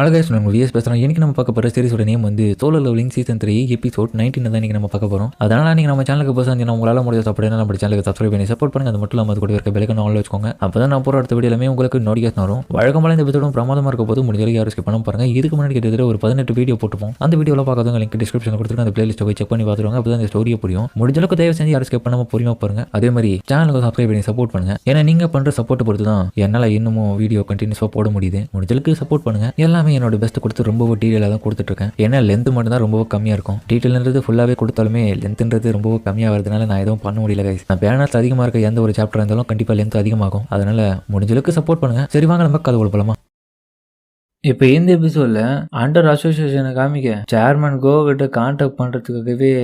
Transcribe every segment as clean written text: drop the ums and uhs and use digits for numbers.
அழகாக சொன்ன விஎஸ் பேசுகிறோம். இன்றைக்கி நம்ம பார்க்க போகிற சீரிஸோட நேம் வந்து சோலோ லெவலிங் சீசன் 3 எபிசோட் 19 தான் இன்றைக்கி நம்ம பார்க்க போகிறோம். அதனால் நீங்கள் நம்ம சேனலுக்கு போய் உங்களால் முடியாது அப்படின்னா நம்ம சேனலுக்கு சப்ஸ்கிரைப் பண்ணி சப்போர்ட் பண்ணுங்கள். அது மட்டும் இல்லாமல் அது கூட இருக்க பெல்லைக்கான ஆன்ல வச்சுக்கோங்க. அப்போ தான் நான் போகிற அடுத்த வீடியோமே உங்களுக்கு நோட்டிஃபிகேஷன் வரும். வழக்கமாக இந்த எபிசோடும் பிரமாதமாக இருக்க போது முடிஞ்ச யாரும் ஸ்கிப் பண்ண பாருங்கள். இதுக்கு முன்னாடி கிட்டத்தட்ட ஒரு 18 வீடியோ போட்டுப்போம். அந்த வீடியோவில் பார்க்காதவங்க லிங்க் டிஸ்கிரிப்ஷனில் கொடுத்துருங்க. அந்த பிளேலிஸ்ட்டை போய் செக் பண்ணி பார்த்துருவாங்க. அப்போ தான் இந்த ஸ்டோரியை புரியும். முடிஞ்ச அளவுக்கு தயவு செஞ்சு யாரும் ஸ்கிப் பண்ணாமல் பொறுமையாக பாருங்க. அதே மாதிரி சேனலுக்கு சப்ஸ்கிரைப் பண்ணி சப்போர்ட் பண்ணுங்கள். ஏன்னா நீங்கள் பண்ணுற சப்போர்ட் பொறுத்து தான் என்னால் இன்னமும் வீடியோ கண்டினியூஸாக போட முடியுது. முடிஞ்சளவுக்கு சப்போர்ட் பண்ணுங்கள். எல்லாமே என்னோட பெஸ்ட் கொடுத்து ரொம்ப டீட்டெயிலாக தான் கொடுத்துட்ருக்கேன். ஏன்னா லென்த் மட்டும் தான் ரொம்ப கம்மியாக இருக்கும். டீட்டெயில்ன்றது ஃபுல்லாகவே கொடுத்தாலுமே லென்த்ன்றது ரொம்ப கம்மியாக வரதுனால நான் எதுவும் பண்ண முடியல கைஸ். நான் பேனர்ஸ் அதிகமாக இருக்க எந்த ஒரு சாப்டர் இருந்தாலும் கண்டிப்பாக லென்த் அதிகமாகும். அதனால் முடிஞ்சளவுக்கு சப்போர்ட் பண்ணுங்கள். சரி வாங்க நம்ம கதை போலாமா. இப்போ இந்த எபிசோட்ல அண்டர் அசோசியேஷனை காமிக்க சேர்மன் கோ கிட்ட கான்டாக்ட் பண்றதுக்காகவே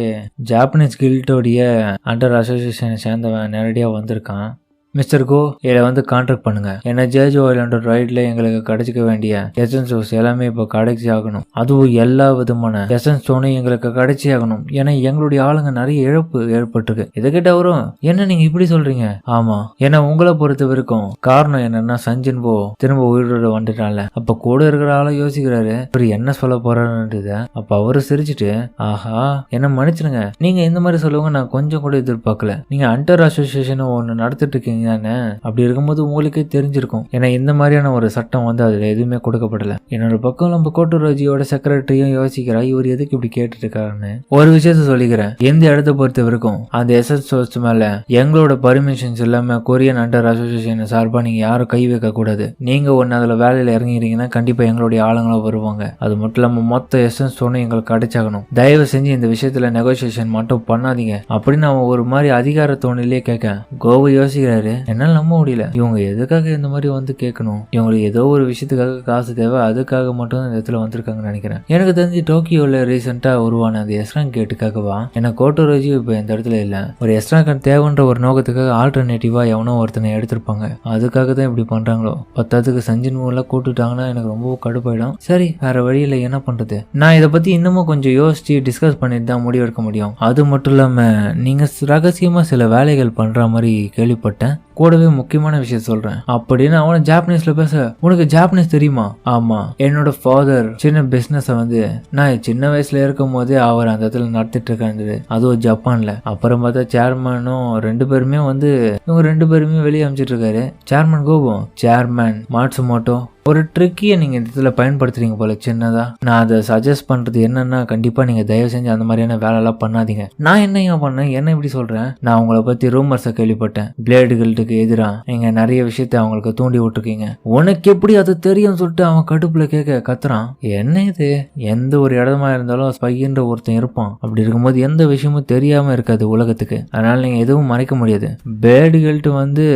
ஜாப்பனீஸ் கில்டோடைய அண்டர் அசோசியேஷனை சேர்ந்தவன் நேரடியாக வந்திருக்கான். மிஸ்டர் கோ இதில் வந்து கான்ட்ராக்ட் பண்ணுங்க. ஏன்னா ஜேஜோ ஐலாண்டர் ரைட்ல எங்களுக்கு கிடைச்சிக்க வேண்டிய எசன்ஸ் ஸ்டோன்ஸ் எல்லாமே இப்போ கிடைச்சி ஆகணும். அதுவும் எல்லா விதமான எசன்ஸ் ஸ்டோனும் எங்களுக்கு கிடைச்சி ஆகணும். ஏன்னா எங்களுடைய ஆளுங்க நிறைய இழப்பு ஏற்பட்டிருக்கு. இதுகிட்ட வரும் என்ன நீங்க இப்படி சொல்றீங்க? ஆமா, ஏன்னா உங்களை பொறுத்த வரைக்கும் காரணம் என்னன்னா சஞ்சன் போ திரும்ப உயிரோட வந்துட்டான்ல. அப்ப கூட இருக்கிற ஆளை யோசிக்கிறாரு இவர் என்ன சொல்ல போறாருன்றத. அப்ப அவரு சிரிச்சுட்டு ஆஹா என்ன மன்னிச்சிருங்க, நீங்க இந்த மாதிரி சொல்லுவாங்க நான் கொஞ்சம் கூட எதிர்பார்க்கல. நீங்க அண்டர் அசோசியேஷன் ஒன்று நடத்திட்டு இருக்கீங்க. அப்படி இருக்கும்போது உங்களுக்கே தெரிஞ்சிருக்கும். ஏன்னா இந்த மாதிரியான ஒரு சட்டம் வந்து அதுல எதுவுமே கொடுக்கப்படல. என்னோட பக்கம் நம்ம கோட்டூராஜியோட செக்ரட்டரியும் யோசிக்கிறா இவர் எதுக்கு இப்படி கேட்டுட்டு இருக்காருன்னு. ஒரு விஷயத்த சொல்லிக்கிறேன், எந்த இடத்த பொறுத்த வரைக்கும் அந்த எஸ்எஸ் சோர்ஸ் மேல எங்களோட பர்மிஷன்ஸ் இல்லாம கொரியன் அண்டர் அசோசியேஷன் சார்பா நீங்க யாரும் கை வைக்க கூடாது. நீங்க ஒன்னு அதுல வேலையில இறங்கிறீங்கன்னா கண்டிப்பா எங்களுடைய ஆளுங்களும் வருவாங்க. அது மட்டும் இல்லாம மொத்த எஸ்எஸ் ஸ்டோனும் எங்களுக்கு கிடைச்சாகணும். தயவு செஞ்சு இந்த விஷயத்துல நெகோசியேஷன் மட்டும் பண்ணாதீங்க அப்படின்னு அவன் ஒரு மாதிரி அதிகார தோணிலே கேட்க கோவை யோசிக்கிறாரு என்னால நம்ப முடியல. இவங்க எதுக்காக இந்த மாதிரி வந்து கேட்கணும்? இவங்களுக்கு ஏதோ ஒரு விஷயத்துக்காக காசு தேவை, அதுக்காக மட்டும் இந்த இடத்துல வந்திருக்காங்கன்னு நினைக்கிறேன். எனக்கு தெரிஞ்சு டோக்கியோல ரீசெண்டா உருவான அந்த எஸ்ராங் கேட்டுக்காகவா ஏன்னா கோட்டோரோஜி இப்ப இந்த இடத்துல இல்ல. ஒரு எஸ்ராங் தேவைன்ற ஒரு நோக்கத்துக்காக ஆல்டர்னேட்டிவா எவனோ ஒருத்தனை எடுத்திருப்பாங்க. அதுக்காக தான் இப்படி பண்றாங்களோ. பத்தாத்துக்கு சஞ்சன் மூலம் கூட்டுட்டாங்கன்னா எனக்கு ரொம்ப கடுப்பாயிடும். சரி வேற வழியில என்ன பண்றது? நான் இதை பத்தி இன்னமும் கொஞ்சம் யோசிச்சு டிஸ்கஸ் பண்ணிட்டு தான் முடிவெடுக்க முடியும். அது மட்டும் இல்லாம நீங்க ரகசியமா சில வேலைகள் பண்ற மாதிரி கேள்விப்பட்டேன். கூடவே முக்கியமான விஷயம் சொல்றேன் அப்படின்னு அவனை ஜாப்பனீஸ்ல பேச உனக்கு ஜாப்பனீஸ் தெரியுமா? ஆமா, என்னோட ஃபாதர் சின்ன பிசினஸ் வந்து நான் சின்ன வயசுல இருக்கும் போதே அவர் அந்த இடத்துல நடத்திட்டு இருக்காரு. அதுவும் ஜப்பான்ல. அப்புறம் பார்த்தா சேர்மனும் ரெண்டு பேருமே வந்து இவங்க ரெண்டு பேருமே வெளியே அமைச்சிட்டு இருக்காரு. சேர்மன் கோபம் சேர்மன் மாட்சுமோட்டோ ஒரு ட்ரிக்கியை நீங்க இந்த இடத்துல பயன்படுத்துறீங்க போல சின்னதா. நான் அதை சஜஸ்ட் பண்றது என்னன்னா கண்டிப்பா நீங்க தயவு செஞ்சு அந்த மாதிரியான வேலை எல்லாம் பண்ணாதீங்க. நான் என்ன பண்ணேன் என்ன இப்படி சொல்றேன்? நான் உங்களை பத்தி ரூமர்ஸை கேள்விப்பட்டேன். பிளேடுகளுக்கு எதிராக நீங்க நிறைய விஷயத்த அவங்களுக்கு தூண்டி விட்டுருக்கீங்க. உனக்கு எப்படி அது தெரியும் சொல்லிட்டு அவன் கடுப்புல கேட்க கத்துறான். என்ன இது? எந்த ஒரு இடமா இருந்தாலும் ஸ்பைன்ற ஒருத்தன் இருப்பான். அப்படி இருக்கும்போது எந்த விஷயமும் தெரியாம இருக்காது உலகத்துக்கு. அதனால நீங்க எதுவும் மறைக்க முடியாது. பிளேடுகள்ட்டு வந்து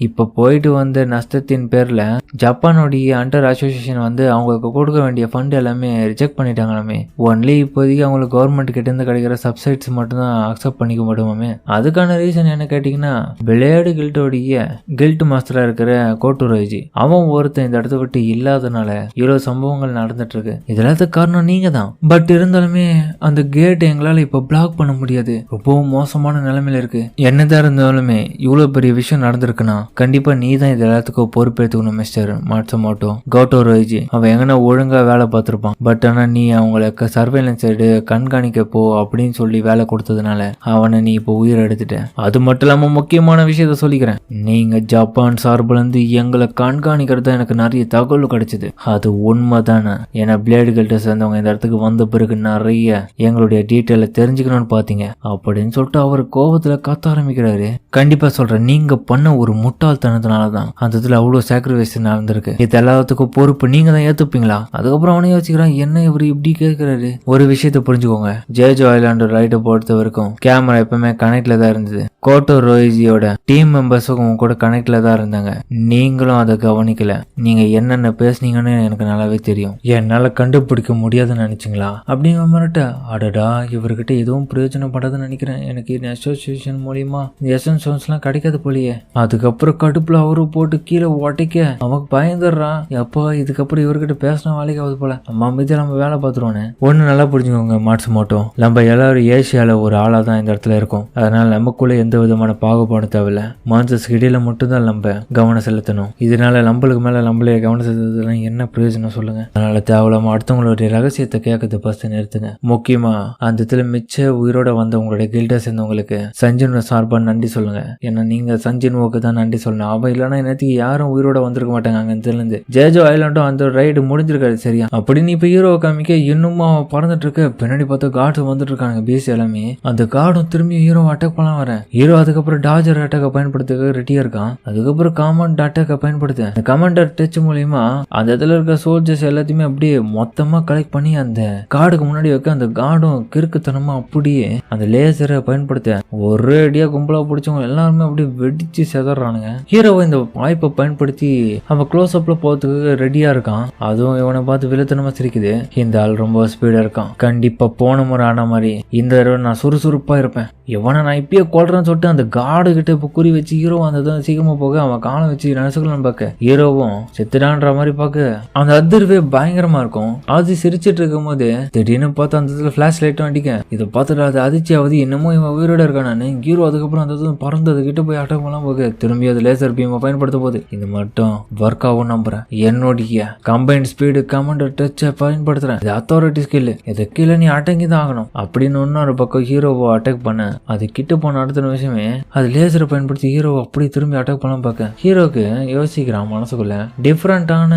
இப்ப போயிட்டு வந்த நஷ்டத்தின் பேர்ல ஜப்பானுடைய அண்டர் அசோசியேஷன் வந்து அவங்களுக்கு கொடுக்க வேண்டிய ஃபண்ட் எல்லாமே ரிஜெக்ட் பண்ணிட்டாங்களாமே. ஒன்லி இப்போதைக்கு அவங்களுக்கு கவர்மெண்ட் கிட்ட இருந்து கிடைக்கிற சப்சைட்ஸ் மட்டும் தான் அக்செப்ட் பண்ணிக்க மாட்டோமே. அதுக்கான ரீசன் என்ன கேட்டீங்கன்னா பிளேடு கில்டோடைய கில்ட் மாஸ்டரா இருக்கிற கோட்டூராஜி அவன் ஒருத்தன் இந்த இடத்த விட்டு இல்லாதனால இவ்வளவு சம்பவங்கள் நடந்துட்டு இருக்கு. இதெல்லாத்துக்கு காரணம் நீங்க தான். பட் இருந்தாலுமே அந்த கேட் எங்களால இப்ப பிளாக் பண்ண முடியாது. ரொம்பவும் மோசமான நிலைமையில இருக்கு. என்னதான் இருந்தாலுமே இவ்வளவு பெரிய விஷயம் நடந்திருக்குன்னா கண்டிப்பா நீ தான் இது எல்லாத்துக்கும் பொறுப்பேற்றுக்கணும் மிஸ்டர் மாட்சுமோட்டோ. கோட்டோரோஜி அவன் எங்கன்னா ஒழுங்கா வேலை பார்த்திருப்பான். பட் ஆனா நீ அவங்களுக்கு சர்வேலன்ஸ் எடு கண்காணிக்க போ அப்படின்னு சொல்லி வேலை கொடுத்ததுனால அவனை நீ இப்போ உயிர் எடுத்துட்ட. அது மட்டும் இல்லாம முக்கியமான விஷயத்த சொல்லிக்கிறேன். நீங்க ஜப்பான் சார்புல இருந்து எங்களை கண்காணிக்கிறது எனக்கு நிறைய தகவல் கிடைச்சது. அது உண்மைதானே? ஏன்னா பிளேடுகள்கிட்ட சேர்ந்தவங்க இந்த இடத்துக்கு வந்த பிறகு நிறைய எங்களுடைய டீட்டெயில தெரிஞ்சுக்கணும்னு பாத்தீங்க அப்படின்னு சொல்லிட்டு அவர் கோபத்துல கத்த ஆரம்பிக்கிறாரு. கண்டிப்பா சொல்றேன், நீங்க பண்ண ஒரு முட்டாள்தனத்தினாலதான் அந்த இடத்துல அவ்வளவு சாக்ரிஃபைஸ் நடந்திருக்கு. இது எல்லாத்துக்கும் பொறுப்பு நீங்க தான் ஏத்துப்பீங்களா? அதுக்கப்புறம் அவனே யோசிக்கிறான் என்ன இவர் இப்படி கேட்கிறாரு. ஒரு விஷயத்த புரிஞ்சுக்கோங்க, ஜேஜோ ஐலாண்டர் ரைட்டை பொறுத்த வரைக்கும் கேமரா எப்பவுமே கனெக்ட்ல தான் இருந்தது. கோட்டோரோஜியோட டீம் மெம்பர்ஸும் கூட கனெக்ட்ல தான் இருந்தாங்க. நீங்களும் அதை கவனிக்கல. நீங்க என்னென்ன பேசுனீங்கன்னு எனக்கு நல்லாவே தெரியும். என்னால கண்டுபிடிக்க முடியாதுன்னு நினைச்சீங்களா அப்படிங்கிற மாதிரிட்ட அடடா இவர்கிட்ட எதுவும் பிரயோஜனப்படாதுன்னு நினைக்கிறேன். எனக்கு இந்த அசோசியேஷன் மூலியமா இந்த எசன்ஸ் எல்லாம் கிடைக்காது போலியே. அதுக்கப்புறம் கடுப்புல அவரு போட்டு கீழே உடைக்க அவன் பயந்துடுறான். எப்போ இதுக்கப்புறம் இவர்கிட்ட பேசினா வேலைக்கு ஆகுது போல, நம்ம மீது நம்ம வேலை பார்த்துருவோன்னு. ஒண்ணு நல்லா புரிஞ்சுக்கோங்க மாட்சுமோட்டோ, நம்ம எல்லாரும் ஏசியால ஒரு ஆளா தான் இந்த இடத்துல இருக்கோம். அதனால நமக்குள்ள எந்த விதமான பாகுபாடும் தேவையில்ல. மான்சஸ்க்கு இடையில மட்டும்தான் நம்ம கவனம் செலுத்தணும். இதனால நம்மளுக்கு மேல நம்மளே கவனம் செலுத்துறதுல என்ன பிரயோஜனம் சொல்லுங்க? அதனால தேவையில்லாம அடுத்தவங்களுடைய ரகசியத்தை கேட்கறது ஃபர்ஸ்ட் நிறுத்துங்க. முக்கியமா அந்த இடத்துல மிச்ச உயிரோட வந்த உங்களுடைய கில்டா சேர்ந்தவங்களுக்கு சஞ்சனோட சார்பா நன்றி சொல்லுங்க. ஏன்னா நீங்க சஞ்சனுவுக்கு தான் நன்றி சொல்லணும். அவன் இல்லைன்னா நேற்றுக்கு யாரும் உயிரோட வந்திருக்க மாட்டாங்க. அங்க இருந்து ஜேஜோ ஐலாண்டும் அந்த ரைடு முடிஞ்சிருக்காரு சரியா. அப்படின்னு இப்ப ஹீரோவை காமிக்க இன்னும் அவன் பறந்துட்டு இருக்க. பின்னாடி பார்த்தா கார்டு வந்துட்டு இருக்காங்க பிசி எல்லாமே. அந்த கார்டும் திரும்பி ஹீரோ அட்டாக் பண்ணலாம் வரேன். ஹீரோ அதுக்கப்புறம் டாஜர் அட்டாக்கை பயன்படுத்த ரெடியா இருக்கான். அதுக்கப்புறம் காமண்ட் அட்டாக்கை பயன்படுத்த அந்த கமாண்டர் டச் மூலியமா அந்த இடத்துல இருக்க சோல்ஜர்ஸ் எல்லாத்தையுமே அப்படியே மொத்தமா கலெக்ட் பண்ணி அந்த கார்டுக்கு முன்னாடி வைக்க அந்த கார்டும் கிறுக்குத்தனமா அப்படியே அந்த லேசரை பயன்படுத்த ஒரே அடியா கும்பலா பிடிச்சவங்க எல்லாருமே அப்படியே வெடிச்சு செதறானுங்க. ஹீரோவை இந்த வாய்ப்பை பயன்படுத்தி அவன் க்ளோஸ் அப்ல போறதுக்கு ரெடியா இருக்கான். அதுவும் இவனை பார்த்து வில்லத்தனமா சிரிக்குது. இந்த ஆள் ரொம்ப ஸ்பீடா இருக்கான். கண்டிப்பா போன முறை ஆன மாதிரி இந்த தடவை நான் சுறுசுறுப்பா இருப்பேன். எவனை நான் இப்பயே கொள்றேன்னு சொல்லிட்டு அந்த காடு கிட்ட இப்ப குறி வச்சு ஹீரோ அந்த சீக்கிரமா போக அவன் காலம் வச்சு நசுக்கலாம் பார்க்க ஹீரோவும் செத்துடான்ற மாதிரி பார்க்க அந்த அதிர்வே பயங்கரமா இருக்கும். அது சிரிச்சிட்டு இருக்கும் போது திடீர்னு பார்த்து அந்த இடத்துல பிளாஷ் லைட்டும் அடிக்க இதை பார்த்துட்டு அது அதிர்ச்சியாவது இன்னமும் இவன் உயிரோட இருக்கானு ஹீரோ அதுக்கப்புறம் அந்த பறந்து அது கிட்ட போய் அட்டாக் பண்ணலாம் போக திரும்பி அது லேசர் பீமை பயன்படுத்த போது இது மட்டும் ஒர்க் ஆகும் நம்புறேன். என்னுடைய கம்பைன்ட் ஸ்பீடு கமாண்டர் டச்சை பயன்படுத்துறேன். இது அத்தாரிட்டி ஸ்கில். இதை கீழே நீ அடங்கி தான் ஆகணும் அப்படின்னு இன்னொரு பக்கம் ஹீரோவை அட்டாக் பண்ண அது கிட்ட போன அடுத்த விஷயமே அது லேசரை பயன்படுத்தி ஹீரோவை அப்படி திரும்பி அட்டாக் பண்ணலாம் பார்க்க ஹீரோக்கு யோசிக்கிறான் மனசுக்குள்ள டிஃப்ரெண்டான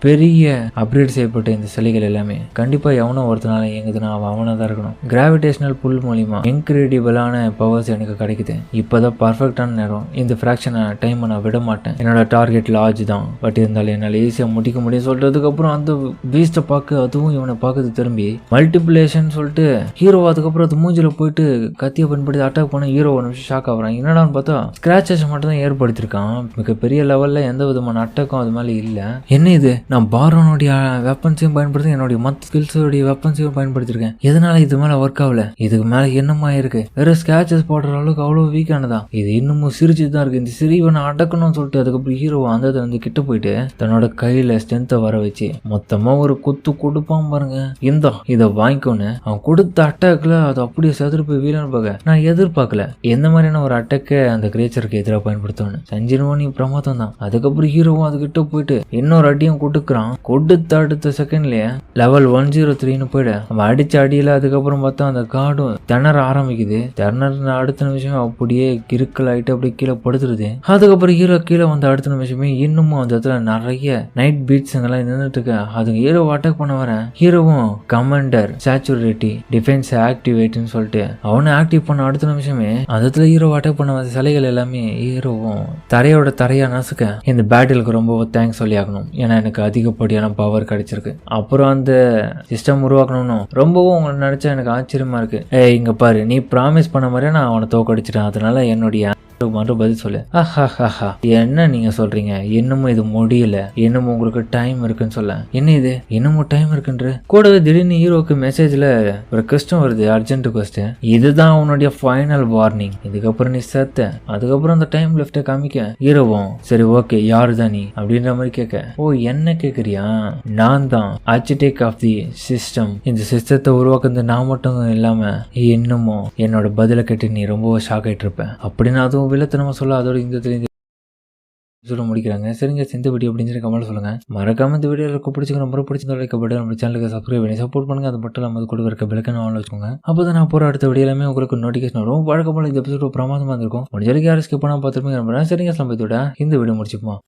பெரிய அப்கிரேட் செய்யப்பட்ட இந்த சிலைகள் எல்லாமே கண்டிப்பா எவனோ ஒருத்தனால இயங்குதுன்னா அவன் அவனா தான் இருக்கணும். கிராவிடேஷனல் புல் மூலியமா இன்கிரெடிபிளான பவர்ஸ் எனக்கு கிடைக்குது. இப்பதான் பர்ஃபெக்டான நேரம். இந்த ஃபிராக்ஷனை டைம் நான் விட மாட்டேன். என்னோட டார்கெட் லார்ஜ் தான். பட் இருந்தாலும் என்னால் ஈஸியாக முடிக்க முடியும் சொல்றதுக்கு அப்புறம் அந்த பீஸ்ட்டை பார்க்க அதுவும் இவனை பார்க்கறது திரும்பி மல்டிபிளேஷன் சொல்லிட்டு ஹீரோ அதுக்கப்புறம் அது மூஞ்சில போயிட்டு கத்தியை பயன்படுத்தி அட்டாக் பண்ண ஹீரோ ஒரு நிமிஷம் ஷாக் ஆகுறான். என்னடான்னு பார்த்தா ஸ்கிராச்சஸ் மட்டும் தான் ஏற்படுத்திருக்கான். மிகப்பெரிய லெவல்ல எந்த விதமான அட்டாக்கும் அது மேலே இல்லை. என்ன இது, நான் பாரோனுடைய வெப்பன்ஸையும் பயன்படுத்தி என்னுடைய மற்ற ஸ்கில்ஸோடைய வெப்பன்ஸையும் பயன்படுத்திருக்கேன். எதனால இது மேல ஒர்க் ஆகல? இதுக்கு மேல என்னமா இருக்கு? வேற ஸ்கிராச்சஸ் போடுற அளவுக்கு அவ்வளவு வீக்கானதா? இது இன்னமும் சிரிச்சுட்டு தான் இருக்கு. இந்த சிரிவனை அடக்கணும்னு சொல்லிட்டு அதுக்கப்புறம் ஹீரோ அந்த வந்து கிட்ட போயிட்டு தன்னோட கையில ஸ்ட்ரென்த்தை வர வச்சு மொத்தமா ஒரு குத்து கொடுப்பான் பாருங்க. இதை வாங்கிக்கோன்னு அவன் கொடுத்த அட்டாக்ல அது அப்படியே செதறு போய் வீலன்னு பார்க்க நான் எதிர்பார்க்கல எந்த மாதிரியான ஒரு அட்டாக்கை அந்த கிரேச்சருக்கு எதிராக பயன்படுத்தணும். சஞ்சீவனி பிரமாதம் தான். அதுக்கப்புறம் ஹீரோவும் அதுகிட்ட போயிட்டு இன்னொரு அடியும் கொடுக்குறான். கொடுத்த அடுத்த செகண்ட்லயே லெவல் 103ன்னு போயிடு அவன் அடிச்ச அடியில அதுக்கப்புறம் பார்த்தா அந்த கார்டும் திணற ஆரம்பிக்குது. திணற அடுத்த நிமிஷம் அப்படியே கிறுக்கல் ஆயிட்டு அப்படியே கீழே படுத்துருது. அதுக்கப்புறம் ஹீரோ கீழே வந்த அடுத்த நிமிஷமே இன்னமும் அந்த இடத்துல நிறைய நைட் பீட்ஸ் எல்லாம் நின்றுட்டு இருக்க. அதுக்கு ஹீரோ அட்டாக் பண்ண வர ஹீரோவும் கமாண்டர் சேச்சுரிட்டி டிஃபென்ஸ் ஆக்டிவேட்னு சொல்லிட்டு அவனை ஆக்டிவ் பண்ண அடுத்த நிமிஷமே அந்த இடத்துல ஹீரோ அட்டாக் பண்ண வந்த சிலைகள் எல்லாமே ஹீரோவும் தரையா நசுக்க இந்த பேட்டிலுக்கு ரொம்ப தேங்க்ஸ் சொல்லி ஆகணும். ஏன்னா எனக்கு அதிகப்படியான பவர் கிடைச்சிருக்கு. அப்புறம் அந்த சிஸ்டம் உருவாக்கணும்னு ரொம்பவும் உங்களை நினைச்சா எனக்கு ஆச்சரியமா இருக்கு. இங்க பாரு, நீ ப்ராமிஸ் பண்ண மாதிரியே நான் அவனை தோக்கடிச்சிட்டேன். அதனால என்னுடைய மட்டும் பதில் சொல்லு. என்ன நீங்க சொல்றீங்க? இன்னமும் இது முடியல, இன்னமும் உங்களுக்கு டைம் இருக்குன்னு சொல்ல. என்ன இது இன்னமும் டைம் இருக்குன்ற கூடவே திடீர்னு ஹீரோக்கு மெசேஜ்ல ஒரு கொஸ்டின் வருது, அர்ஜென்ட் கொஸ்டின். இதுதான் உன்னுடைய ஃபைனல் வார்னிங். இதுக்கப்புறம் நீ செத்த. அதுக்கப்புறம் அந்த டைம் லெஃப்ட காமிக்க ஹீரோவும் சரி ஓகே யாரு தான் நீ அப்படின்ற மாதிரி கேட்க. ஓ என்ன கேக்குறியா? நான் தான் ஆர்கிடெக்ட் ஆஃப் தி சிஸ்டம். இந்த சிஸ்டத்தை உருவாக்குறது நான் மட்டும் இல்லாம இன்னமும் என்னோட பதில கேட்டு நீ ரொம்ப ஷாக் ஆயிட்டு இருப்ப அப்படின்னு அதுவும் வில்லத்தனமா சொல்ல அதோட இந்த சொல்ல முடிக்கிறாங்க. சரிங்க, இந்த வீடியோ அப்படின்னு சொல்லி கமெண்ட் சொல்லுங்க. மறக்காம இந்த வீடியோ பிடிச்சிக்க ரொம்ப பிடிச்சிருந்தா நம்ம சேனலுக்கு சப்ஸ்கிரைப் பண்ணி சப்போர்ட் பண்ணுங்க. அது மட்டும் இல்லாமல் கூட இருக்க பெல்லைக்கான ஆன்ல வச்சுக்கோங்க. அப்பதான் நான் போற அடுத்த வீடியோ எல்லாமே உங்களுக்கு நோட்டிஃபிகேஷன் வரும். வழக்கம் போல இந்த எபிசோட் பிரமாதமா இருக்கும். முடிஞ்ச வரைக்கும் யாரும் ஸ்கிப் பண்ணாம பார்த்துருப்பீங்க. சரிங்க, சம்பவத்தோட இந்த வீடியோ முடிச்சுப்போம்.